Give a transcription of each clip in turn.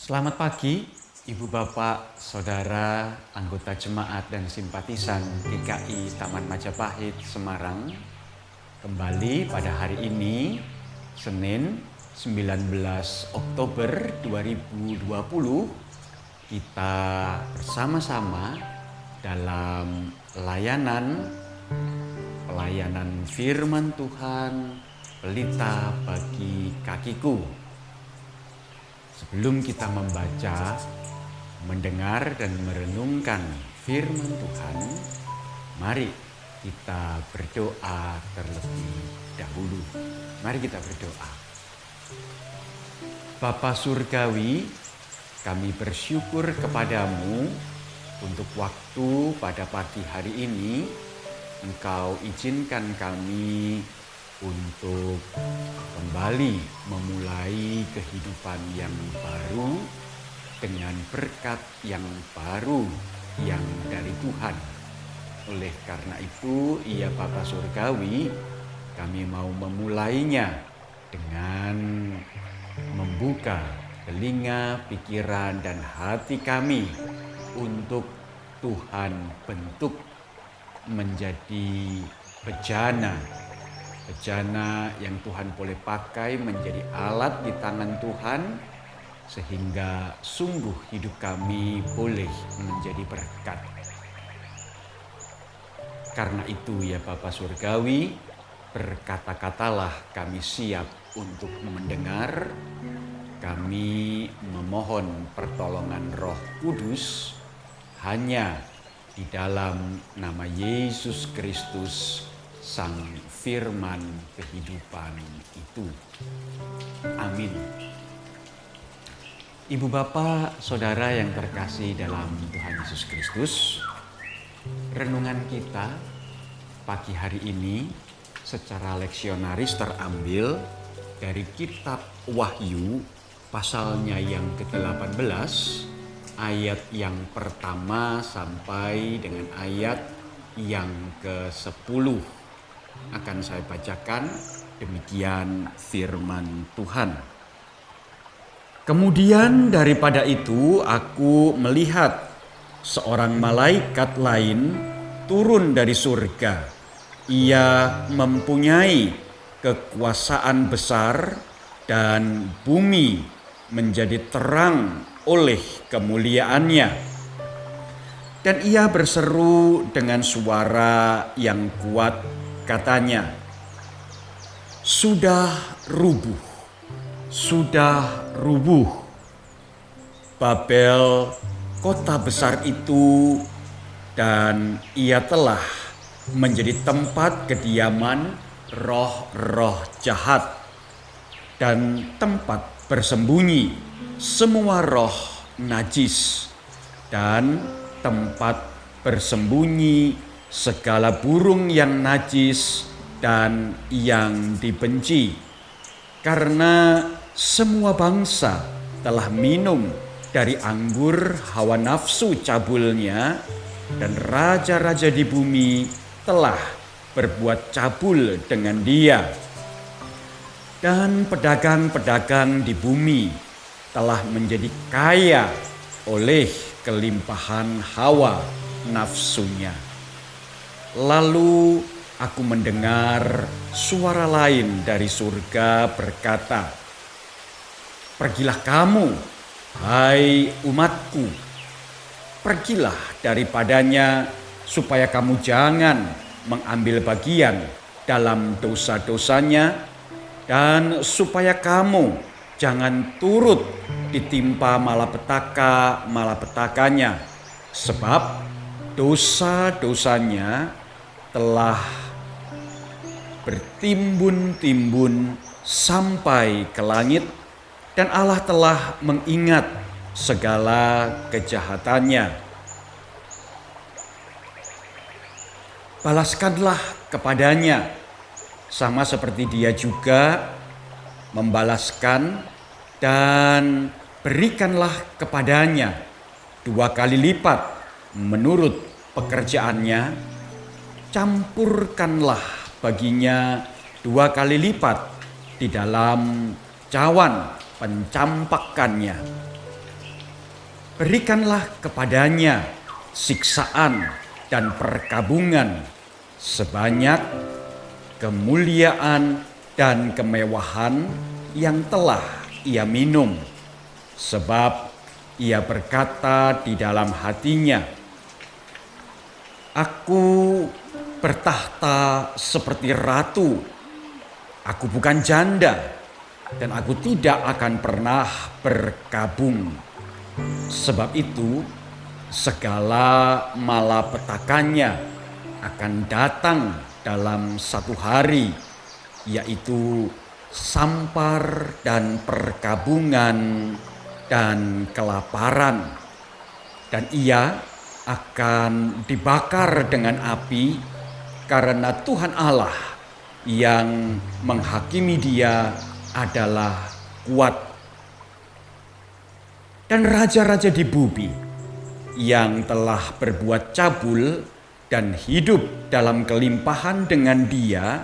Selamat pagi, Ibu Bapak, Saudara, anggota jemaat dan simpatisan GKI Taman Majapahit, Semarang. Kembali pada hari ini, Senin 19 Oktober 2020, kita bersama-sama dalam pelayanan firman Tuhan, pelita bagi kakiku. Sebelum kita membaca, mendengar dan merenungkan firman Tuhan, mari kita berdoa terlebih dahulu. Mari kita berdoa. Bapa Surgawi, kami bersyukur kepadamu untuk waktu pada pagi hari ini. Engkau izinkan kami untuk kembali memulai kehidupan yang baru dengan berkat yang baru yang dari Tuhan. Oleh karena itu, ya Bapa Surgawi, kami mau memulainya dengan membuka telinga, pikiran, dan hati kami untuk Tuhan bentuk menjadi bejana yang Tuhan boleh pakai menjadi alat di tangan Tuhan, sehingga sungguh hidup kami boleh menjadi berkat. Karena itu ya Bapa Surgawi, berkata-katalah kami siap untuk mendengar. Kami memohon pertolongan Roh Kudus hanya di dalam nama Yesus Kristus, Sang Firman kehidupan itu. Amin. Ibu Bapak, Saudara yang terkasih dalam Tuhan Yesus Kristus, renungan kita pagi hari ini secara leksionaris terambil dari kitab Wahyu pasalnya yang ke-18, ayat yang pertama sampai dengan ayat yang ke-10. Akan saya bacakan demikian firman Tuhan. Kemudian daripada itu aku melihat seorang malaikat lain turun dari surga. Ia mempunyai kekuasaan besar dan bumi menjadi terang oleh kemuliaannya. Dan ia berseru dengan suara yang kuat, katanya, sudah rubuh Babel, kota besar itu, dan ia telah menjadi tempat kediaman roh-roh jahat dan tempat bersembunyi semua roh najis dan tempat bersembunyi segala burung yang najis dan yang dibenci, karena semua bangsa telah minum dari anggur hawa nafsu cabulnya, dan raja-raja di bumi telah berbuat cabul dengan dia. Dan pedagang-pedagang di bumi telah menjadi kaya oleh kelimpahan hawa nafsunya. Lalu aku mendengar suara lain dari surga berkata, pergilah kamu, hai umatku, pergilah daripadanya supaya kamu jangan mengambil bagian dalam dosa-dosanya, dan supaya kamu jangan turut ditimpa malapetaka-malapetakanya, sebab dosa-dosanya telah bertimbun-timbun sampai ke langit, dan Allah telah mengingat segala kejahatannya. Balaskanlah kepadanya, sama seperti dia juga membalaskan, dan berikanlah kepadanya 2 kali lipat menurut pekerjaannya. Campurkanlah baginya 2 kali lipat di dalam cawan pencampakannya. berikanlah kepadanya siksaan dan perkabungan sebanyak kemuliaan dan kemewahan yang telah ia minum. Sebab ia berkata di dalam hatinya, "Aku bertahta seperti ratu. Aku bukan janda, dan aku tidak akan pernah berkabung." Sebab itu, segala malapetakannya akan datang dalam satu hari, yaitu sampar dan perkabungan dan kelaparan. Dan ia akan dibakar dengan api, karena Tuhan Allah yang menghakimi dia adalah kuat. Dan raja-raja di bumi yang telah berbuat cabul dan hidup dalam kelimpahan dengan dia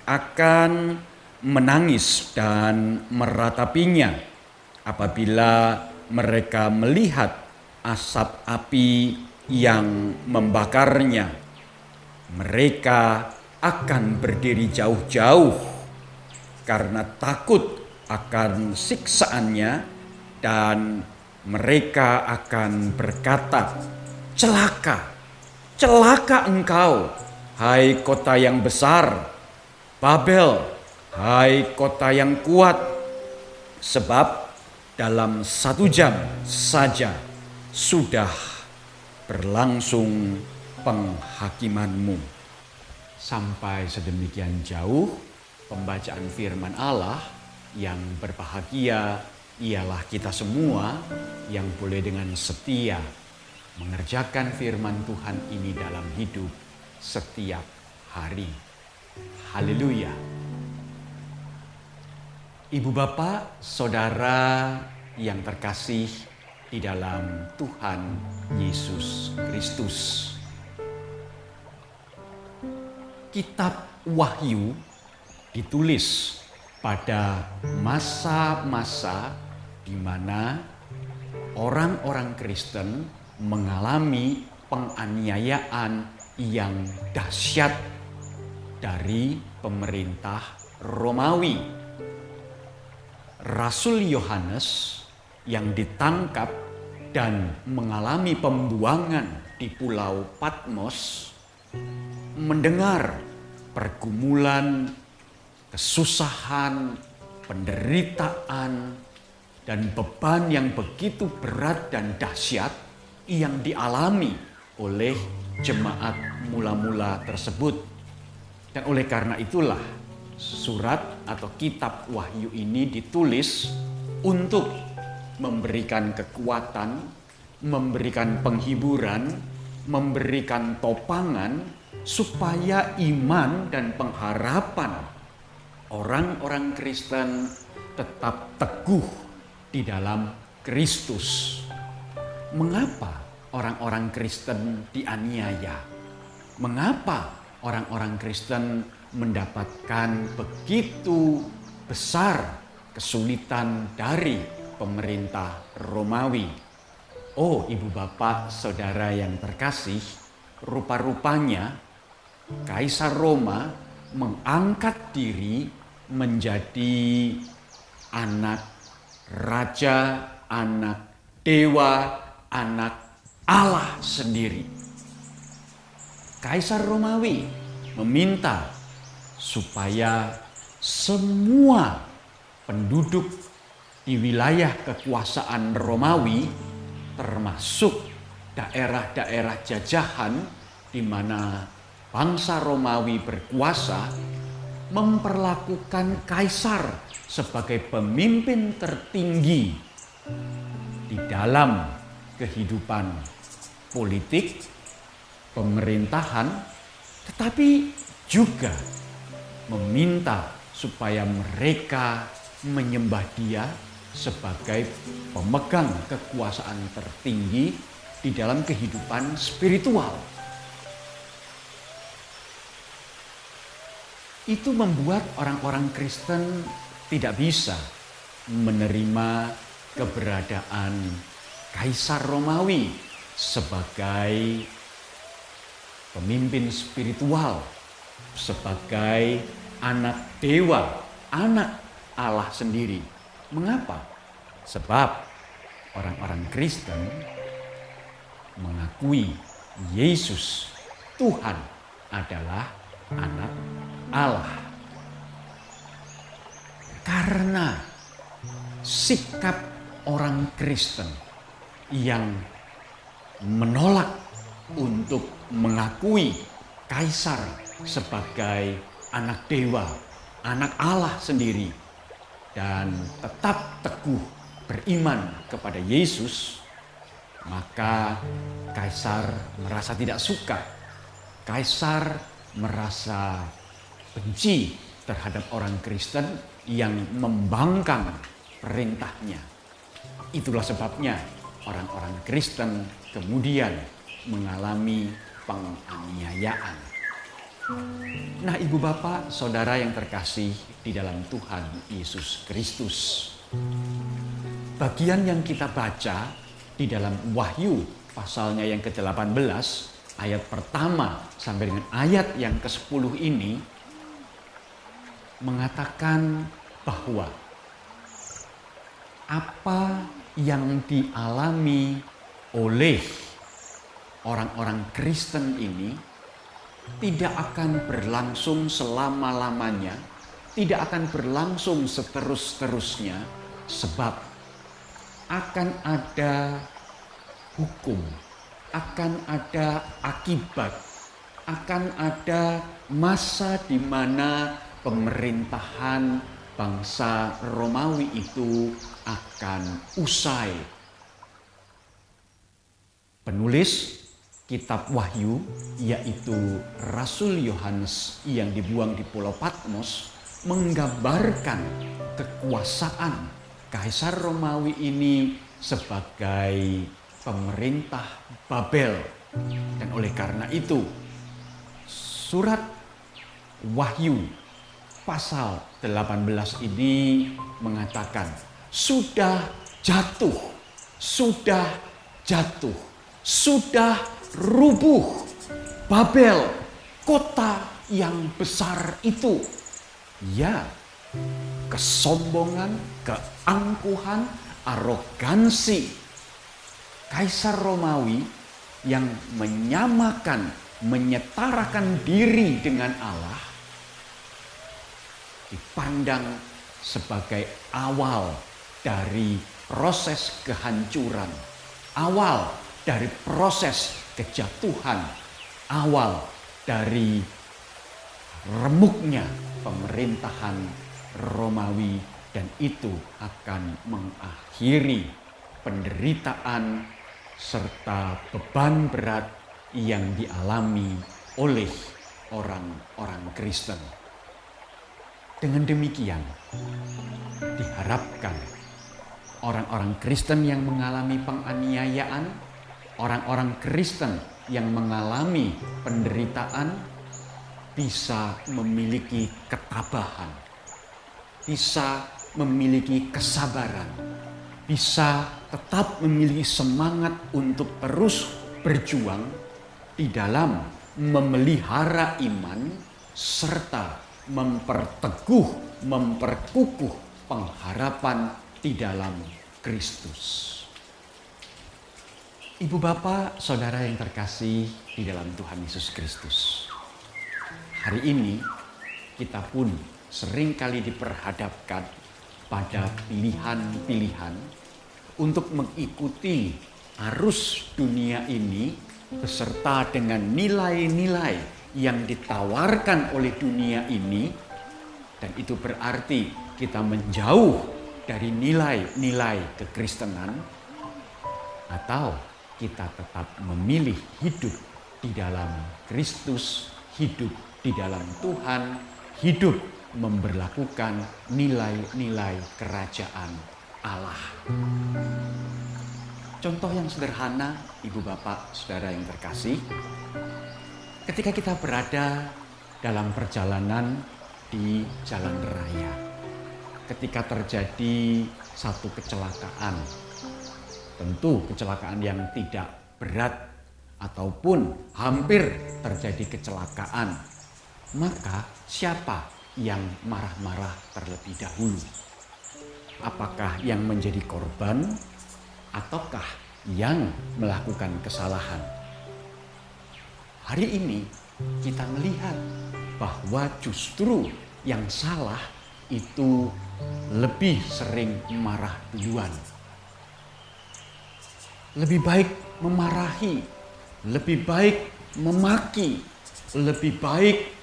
akan menangis dan meratapinya apabila mereka melihat asap api yang membakarnya. Mereka akan berdiri jauh-jauh karena takut akan siksaannya, dan mereka akan berkata, "Celaka, celaka engkau, hai kota yang besar, Babel, hai kota yang kuat, sebab dalam 1 jam saja sudah berlangsung penghakimanmu." Sampai sedemikian jauh pembacaan firman Allah. Yang berbahagia ialah kita semua yang boleh dengan setia mengerjakan firman Tuhan ini dalam hidup setiap hari. Haleluya. Ibu bapak, saudara yang terkasih di dalam Tuhan Yesus Kristus. Kitab Wahyu ditulis pada masa-masa di mana orang-orang Kristen mengalami penganiayaan yang dahsyat dari pemerintah Romawi. Rasul Yohanes yang ditangkap dan mengalami pembuangan di Pulau Patmos mendengar pergumulan, kesusahan, penderitaan, dan beban yang begitu berat dan dahsyat yang dialami oleh jemaat mula-mula tersebut. Dan oleh karena itulah surat atau kitab Wahyu ini ditulis untuk memberikan kekuatan, memberikan penghiburan, memberikan topangan supaya iman dan pengharapan orang-orang Kristen tetap teguh di dalam Kristus. Mengapa orang-orang Kristen dianiaya? Mengapa orang-orang Kristen mendapatkan begitu besar kesulitan dari pemerintah Romawi? Oh, ibu bapak, saudara yang terkasih, rupa-rupanya Kaisar Roma mengangkat diri menjadi anak raja, anak dewa, anak Allah sendiri. Kaisar Romawi meminta supaya semua penduduk di wilayah kekuasaan Romawi, termasuk daerah-daerah jajahan di mana bangsa Romawi berkuasa, memperlakukan kaisar sebagai pemimpin tertinggi di dalam kehidupan politik, pemerintahan, tetapi juga meminta supaya mereka menyembah dia sebagai pemegang kekuasaan tertinggi di dalam kehidupan spiritual. Itu membuat orang-orang Kristen tidak bisa menerima keberadaan Kaisar Romawi sebagai pemimpin spiritual, sebagai anak dewa, anak Allah sendiri. Mengapa? Sebab orang-orang Kristen mengakui Yesus Tuhan adalah anak Allah. Karena sikap orang Kristen yang menolak untuk mengakui kaisar sebagai anak dewa, anak Allah sendiri, dan tetap teguh beriman kepada Yesus, maka kaisar merasa tidak suka. Kaisar merasa benci terhadap orang Kristen yang membangkang perintahnya. Itulah sebabnya orang-orang Kristen kemudian mengalami penganiayaan. Nah, ibu bapak, saudara yang terkasih di dalam Tuhan Yesus Kristus, bagian yang kita baca di dalam Wahyu pasalnya yang ke-18 ayat pertama sampai dengan ayat yang ke-10 ini mengatakan bahwa apa yang dialami oleh orang-orang Kristen ini tidak akan berlangsung selama-lamanya, tidak akan berlangsung seterus-terusnya, sebab akan ada hukum, akan ada akibat, akan ada masa di mana pemerintahan bangsa Romawi itu akan usai. Penulis kitab Wahyu, yaitu Rasul Yohanes yang dibuang di Pulau Patmos, menggambarkan kekuasaan Kaisar Romawi ini sebagai pemerintah Babel. Dan oleh karena itu, surat Wahyu pasal 18 ini mengatakan, sudah jatuh, sudah jatuh, sudah rubuh Babel, kota yang besar itu. Ya, kesombongan, keangkuhan, arogansi Kaisar Romawi yang menyamakan, menyetarakan diri dengan Allah dipandang sebagai awal dari proses kehancuran, awal dari proses kejatuhan, awal dari remuknya pemerintahan Romawi, dan itu akan mengakhiri penderitaan serta beban berat yang dialami oleh orang-orang Kristen. Dengan demikian, diharapkan orang-orang Kristen yang mengalami penganiayaan, orang-orang Kristen yang mengalami penderitaan bisa memiliki ketabahan, bisa memiliki kesabaran, bisa tetap memiliki semangat untuk terus berjuang di dalam memelihara iman serta memperteguh, memperkukuh pengharapan di dalam Kristus. Ibu bapak, saudara yang terkasih di dalam Tuhan Yesus Kristus. Hari ini kita pun seringkali diperhadapkan pada pilihan-pilihan untuk mengikuti arus dunia ini beserta dengan nilai-nilai yang ditawarkan oleh dunia ini, dan itu berarti kita menjauh dari nilai-nilai kekristenan, atau kita tetap memilih hidup di dalam Kristus, hidup di dalam Tuhan, hidup memberlakukan nilai-nilai kerajaan Allah. Contoh yang sederhana, ibu bapak, saudara yang terkasih, ketika kita berada dalam perjalanan di jalan raya, ketika terjadi satu kecelakaan, Tentu kecelakaan yang tidak berat ataupun hampir terjadi kecelakaan. Maka siapa yang marah-marah terlebih dahulu? Apakah yang menjadi korban ataukah yang melakukan kesalahan? Hari ini kita melihat bahwa justru yang salah itu lebih sering marah duluan. Lebih baik memarahi, lebih baik memaki, lebih baik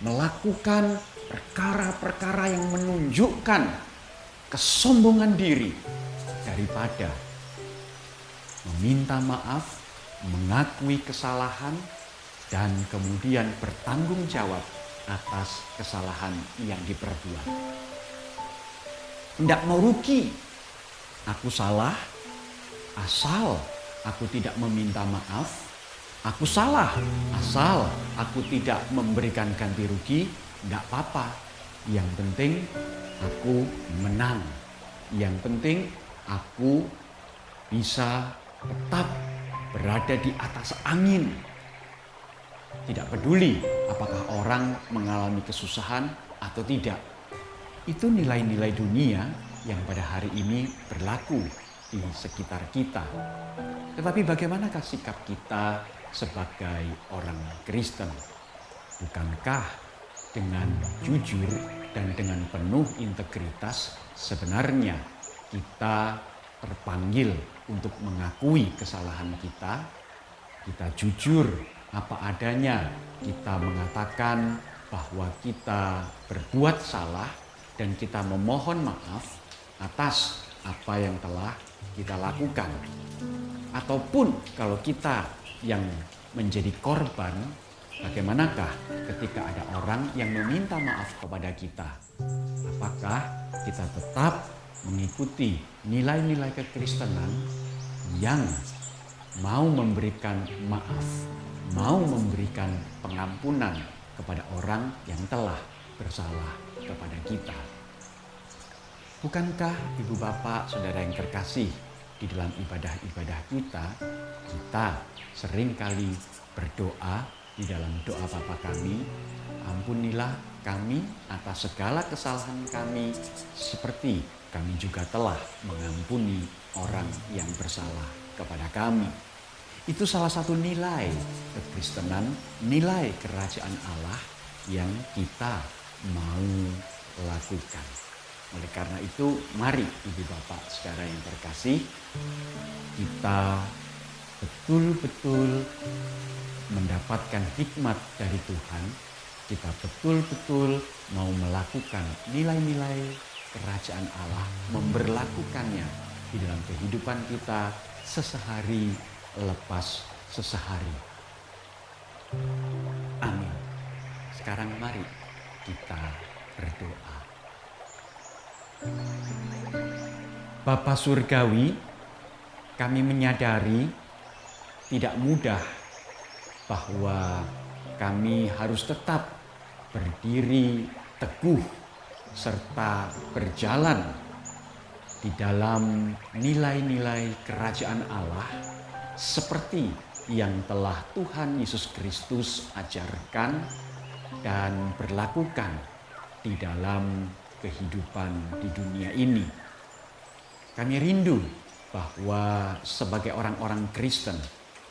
melakukan perkara-perkara yang menunjukkan kesombongan diri daripada meminta maaf, mengakui kesalahan, dan kemudian bertanggung jawab atas kesalahan yang diperbuat. Tidak mau rugi, aku salah, asal aku tidak meminta maaf. Aku salah, asal aku tidak memberikan ganti rugi, tidak apa-apa. Yang penting aku menang. Yang penting aku bisa tetap berada di atas angin. Tidak peduli apakah orang mengalami kesusahan atau tidak. Itu nilai-nilai dunia yang pada hari ini berlaku di sekitar kita. Tetapi bagaimanakah sikap kita sebagai orang Kristen? Bukankah dengan jujur dan dengan penuh integritas sebenarnya kita terpanggil untuk mengakui kesalahan kita? Kita jujur apa adanya, kita mengatakan bahwa kita berbuat salah dan kita memohon maaf atas apa yang telah kita lakukan. Ataupun kalau kita yang menjadi korban, bagaimanakah ketika ada orang yang meminta maaf kepada kita? Apakah kita tetap mengikuti nilai-nilai kekristenan yang mau memberikan maaf, mau memberikan pengampunan kepada orang yang telah bersalah kepada kita? Bukankah Ibu Bapak, Saudara yang terkasih, di dalam ibadah-ibadah kita seringkali berdoa di dalam doa Bapa kami, ampunilah kami atas segala kesalahan kami seperti kami juga telah mengampuni orang yang bersalah kepada kami. Itu salah satu nilai kekristenan, nilai kerajaan Allah yang kita mau lakukan. Oleh karena itu, mari Ibu Bapak Saudara yang terkasih, kita betul-betul mendapatkan hikmat dari Tuhan. Kita betul-betul mau melakukan nilai-nilai kerajaan Allah, memberlakukannya di dalam kehidupan kita sesehari lepas sesehari. Amin. Sekarang mari kita berdoa. Bapa Surgawi, kami menyadari tidak mudah bahwa kami harus tetap berdiri teguh serta berjalan di dalam nilai-nilai kerajaan Allah seperti yang telah Tuhan Yesus Kristus ajarkan dan berlakukan di dalam kehidupan di dunia ini. Kami rindu bahwa sebagai orang-orang Kristen,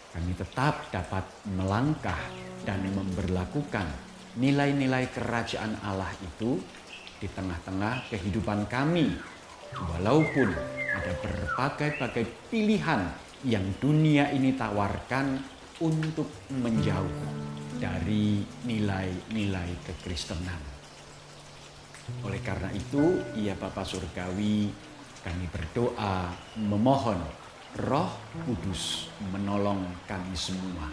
kami tetap dapat melangkah dan memberlakukan nilai-nilai kerajaan Allah itu di tengah-tengah kehidupan kami. Walaupun ada berbagai-bagai pilihan yang dunia ini tawarkan untuk menjauh dari nilai-nilai kekristenan. Oleh karena itu, ya Bapa Surgawi, kami berdoa memohon Roh Kudus menolong kami semua.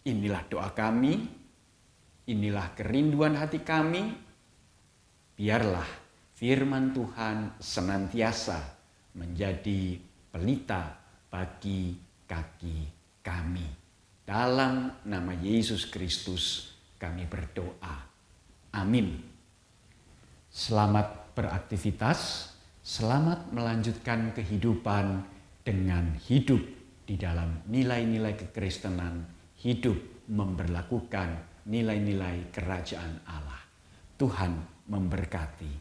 Inilah doa kami, inilah kerinduan hati kami. Biarlah firman Tuhan senantiasa menjadi pelita bagi kaki kami. Dalam nama Yesus Kristus kami berdoa. Amin. Selamat beraktivitas, selamat melanjutkan kehidupan dengan hidup di dalam nilai-nilai kekristenan, hidup memberlakukan nilai-nilai kerajaan Allah. Tuhan memberkati.